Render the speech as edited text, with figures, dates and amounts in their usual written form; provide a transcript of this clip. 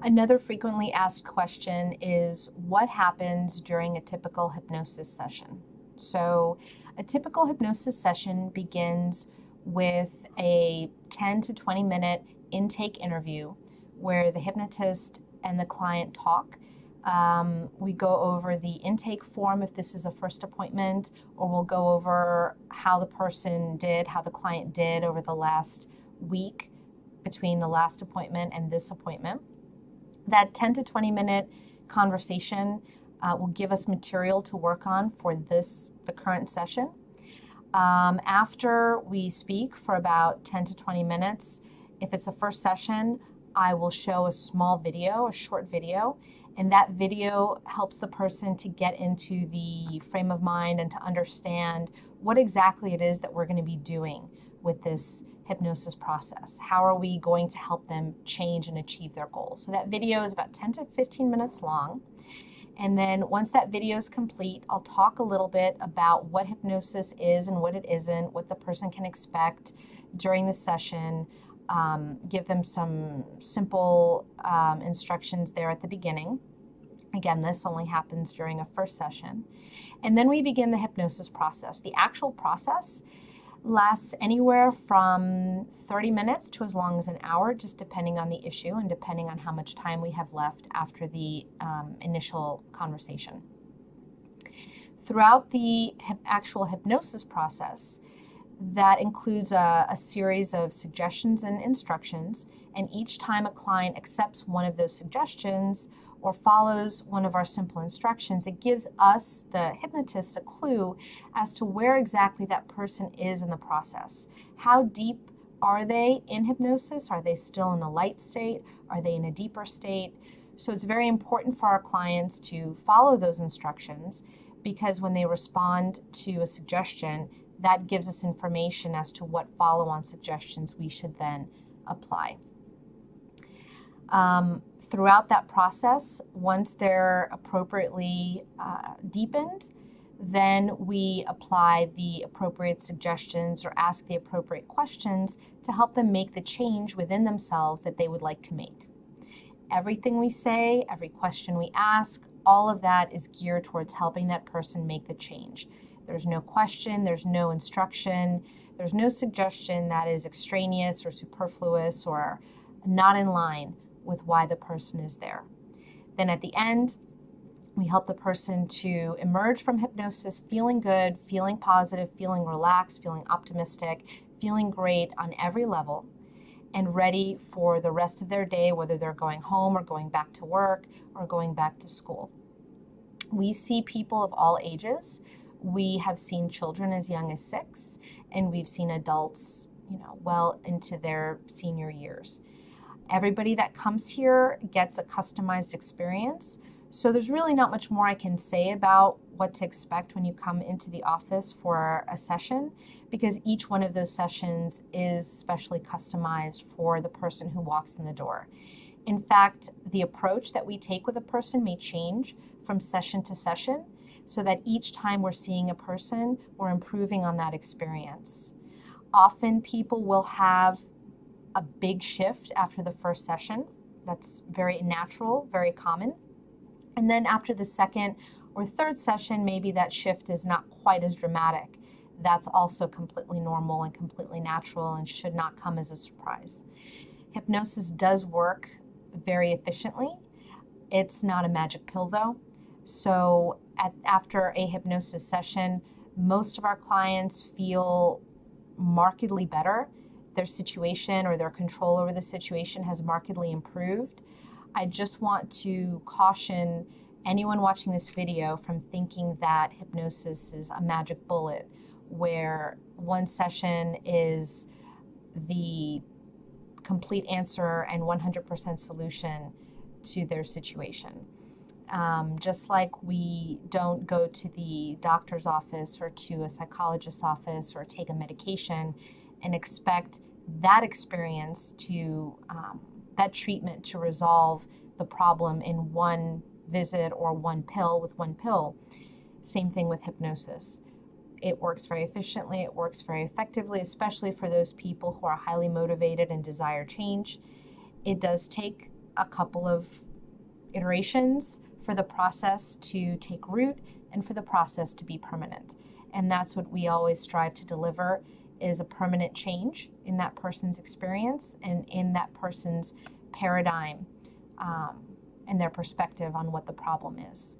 Another frequently asked question is what happens during a typical hypnosis session? So a typical hypnosis session begins with a 10 to 20 minute intake interview where the hypnotist and the client talk. We go over the intake form if this is a first appointment, or we'll go over how the person did, how the client did over the last week between the last appointment and this appointment. That 10 to 20 minute conversation will give us material to work on for the current session. After we speak for about 10 to 20 minutes, if it's a first session, I will show a small video, a short video, and that video helps the person to get into the frame of mind and to understand what exactly it is that we're going to be doing with this hypnosis process. How are we going to help them change and achieve their goals? So that video is about 10 to 15 minutes long. And then once that video is complete, I'll talk a little bit about what hypnosis is and what it isn't, what the person can expect during the session, give them some simple instructions there at the beginning. Again, this only happens during a first session. And then we begin the hypnosis process. The actual process lasts anywhere from 30 minutes to as long as an hour, just depending on the issue and depending on how much time we have left after the initial conversation. Throughout the actual hypnosis process, that includes a series of suggestions and instructions, and each time a client accepts one of those suggestions or follows one of our simple instructions, it gives us, the hypnotists, a clue as to where exactly that person is in the process. How deep are they in hypnosis? Are they still in a light state? Are they in a deeper state? So it's very important for our clients to follow those instructions, because when they respond to a suggestion, that gives us information as to what follow-on suggestions we should then apply. Throughout that process, once they're appropriately deepened, then we apply the appropriate suggestions or ask the appropriate questions to help them make the change within themselves that they would like to make. Everything we say, every question we ask, all of that is geared towards helping that person make the change. There's no question, there's no instruction, there's no suggestion that is extraneous or superfluous or not in line with why the person is there. Then at the end, we help the person to emerge from hypnosis feeling good, feeling positive, feeling relaxed, feeling optimistic, feeling great on every level, and ready for the rest of their day, whether they're going home or going back to work or going back to school. We see people of all ages. We have seen children as young as 6, and we've seen adults, well into their senior years. Everybody that comes here gets a customized experience. So there's really not much more I can say about what to expect when you come into the office for a session, because each one of those sessions is specially customized for the person who walks in the door. In fact, the approach that we take with a person may change from session to session, so that each time we're seeing a person, we're improving on that experience. Often people will have a big shift after the first session. That's very natural, very common. And then after the second or third session, maybe that shift is not quite as dramatic. That's also completely normal and completely natural and should not come as a surprise. Hypnosis does work very efficiently. It's not a magic pill though. So after a hypnosis session, most of our clients feel markedly better. Their situation or their control over the situation has markedly improved. I just want to caution anyone watching this video from thinking that hypnosis is a magic bullet where one session is the complete answer and 100% solution to their situation. Just like we don't go to the doctor's office or to a psychologist's office or take a medication and expect that experience to, that treatment to resolve the problem in one visit or one pill with one pill. Same thing with hypnosis. It works very efficiently, it works very effectively, especially for those people who are highly motivated and desire change. It does take a couple of iterations for the process to take root and for the process to be permanent. And that's what we always strive to deliver, is a permanent change in that person's experience and in that person's paradigm and their perspective on what the problem is.